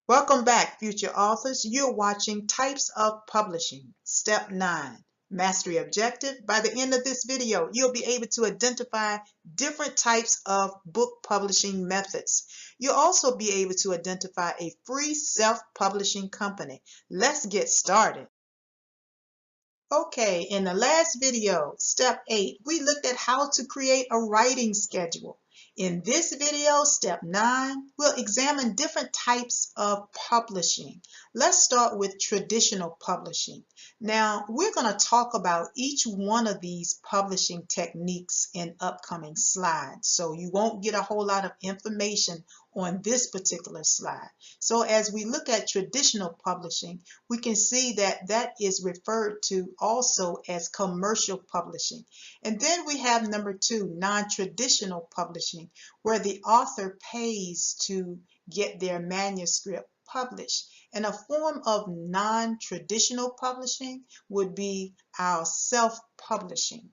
Welcome back, future authors. You're watching Types of Publishing, Step 9, Mastery Objective. By the end of this video, you'll be able to identify different types of book publishing methods. You'll also be able to identify a free self-publishing company. Let's get started. Okay, in the last video, step 8, we looked at how to create a writing schedule. In this video, step 9, we'll examine different types of publishing. Let's start with traditional publishing. Now, we're going to talk about each one of these publishing techniques in upcoming slides, so you won't get a whole lot of information on this particular slide. So as we look at traditional publishing, we can see that that is referred to also as commercial publishing. And then we have number 2, non-traditional publishing, where the author pays to get their manuscript published. And a form of non-traditional publishing would be our self-publishing.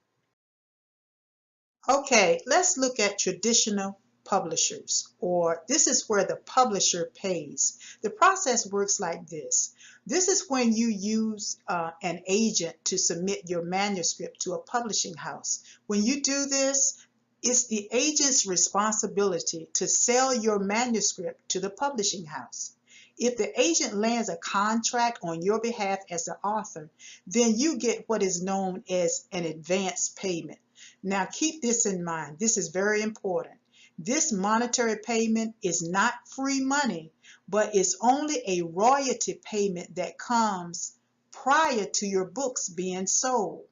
Okay, let's look at traditional publishers, or this is where the publisher pays. The process works like this. This is when you use an agent to submit your manuscript to a publishing house. When you do this, it's the agent's responsibility to sell your manuscript to the publishing house. If the agent lands a contract on your behalf as the author, then you get what is known as an advance payment. Now keep this in mind. This is very important. This monetary payment is not free money, but it's only a royalty payment that comes prior to your books being sold.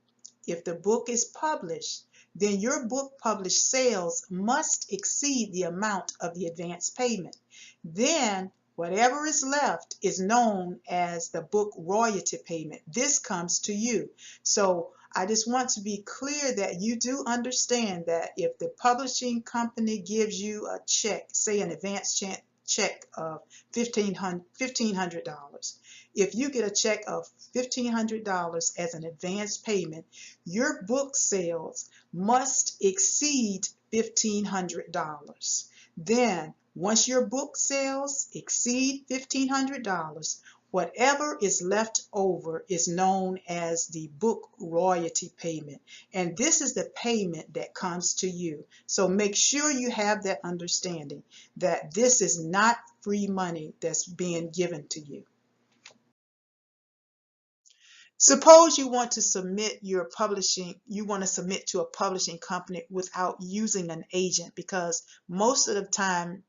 If the book is published, then your book published sales must exceed the amount of the advance payment. Then whatever is left is known as the book royalty payment. This comes to you. So I just want to be clear that you do understand that if the publishing company gives you a check, say an advance check of $1,500, if you get a check of $1,500 as an advance payment, your book sales must exceed $1,500. Then, once your book sales exceed $1,500, whatever is left over is known as the book royalty payment. And this is the payment that comes to you. So make sure you have that understanding that this is not free money that's being given to you. Suppose you want to submit your publishing, you want to submit to a publishing company without using an agent, because most of the time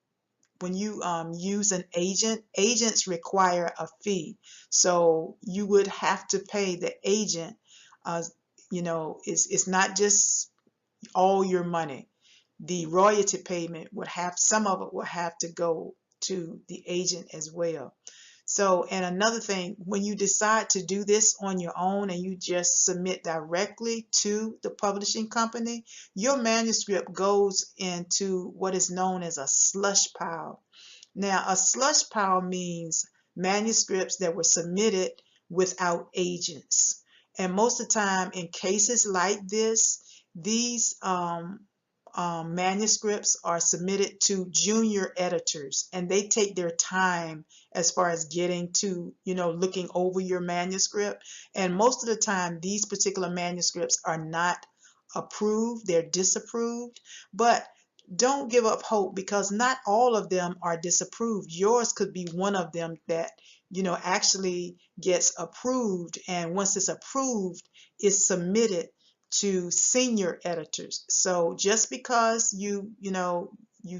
when you use an agent, agents require a fee. So you would have to pay the agent, uh, it's not just all your money. The royalty payment would have, some of it will have to go to the agent as well. So, and another thing, when you decide to do this on your own and you just submit directly to the publishing company, your manuscript goes into what is known as a slush pile. Now, a slush pile means manuscripts that were submitted without agents. And most of the time, in cases like this, these manuscripts are submitted to junior editors, and they take their time as far as getting to, looking over your manuscript. And most of the time, these particular manuscripts are not approved, they're disapproved. But don't give up hope, because not all of them are disapproved. Yours could be one of them that, actually gets approved. And once it's approved, it's submitted to senior editors. So just because you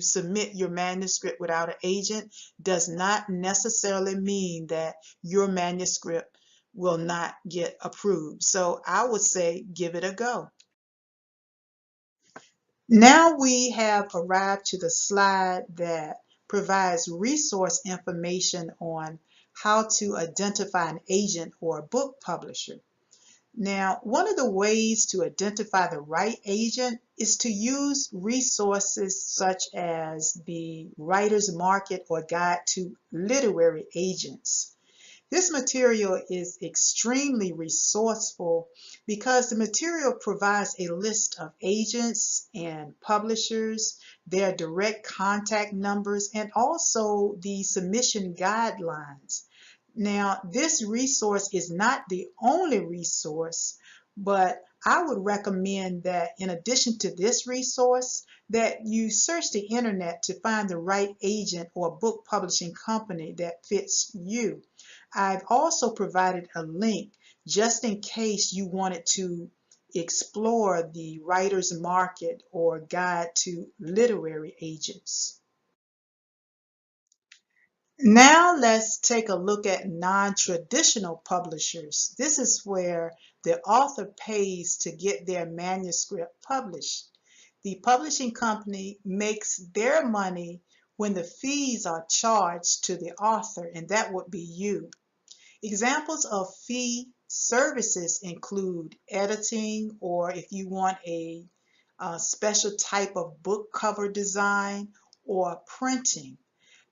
submit your manuscript without an agent does not necessarily mean that your manuscript will not get approved. So I would say give it a go. Now we have arrived to the slide that provides resource information on how to identify an agent or a book publisher. Now, one of the ways to identify the right agent is to use resources such as the Writer's Market or Guide to Literary Agents. This material is extremely resourceful because the material provides a list of agents and publishers, their direct contact numbers, and also the submission guidelines. Now, this resource is not the only resource, but I would recommend that in addition to this resource, that you search the internet to find the right agent or book publishing company that fits you. I've also provided a link just in case you wanted to explore the writer's market or guide to literary agents. Now let's take a look at non-traditional publishers. This is where the author pays to get their manuscript published. The publishing company makes their money when the fees are charged to the author, and that would be you. Examples of fee services include editing, or if you want a special type of book cover design, or printing.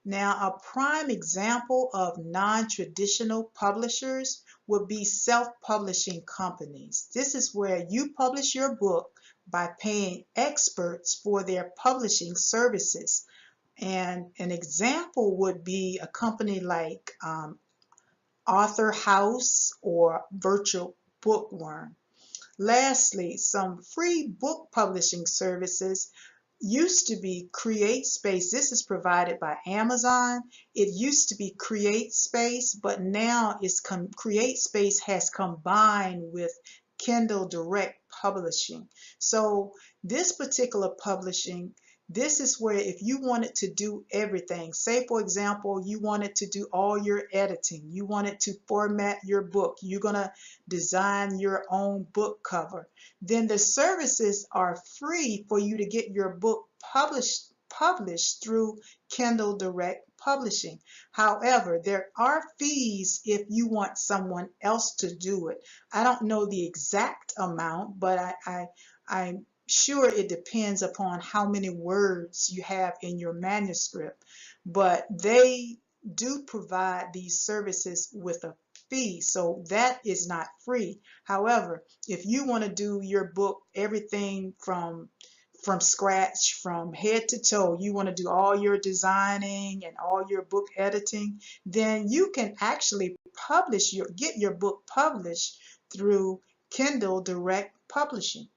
Now, a prime example of non-traditional publishers would be self-publishing companies. This is where you publish your book by paying experts for their publishing services. And an example would be a company like Author House or Virtual Bookworm. Lastly, some free book publishing services used to be CreateSpace. This is provided by Amazon. It used to be CreateSpace, but now CreateSpace has combined with Kindle Direct Publishing. So this particular publishing, this is where if you wanted to do everything, say for example, you wanted to do all your editing, you wanted to format your book, you're gonna design your own book cover, then the services are free for you to get your book published through Kindle Direct Publishing. However, there are fees if you want someone else to do it. I don't know the exact amount, but I'm sure it depends upon how many words you have in your manuscript. But they do provide these services with a fee, so that is not free. However, if you want to do your book everything from scratch, from head to toe, you want to do all your designing and all your book editing, then you can actually get your book published through Kindle Direct Publishing.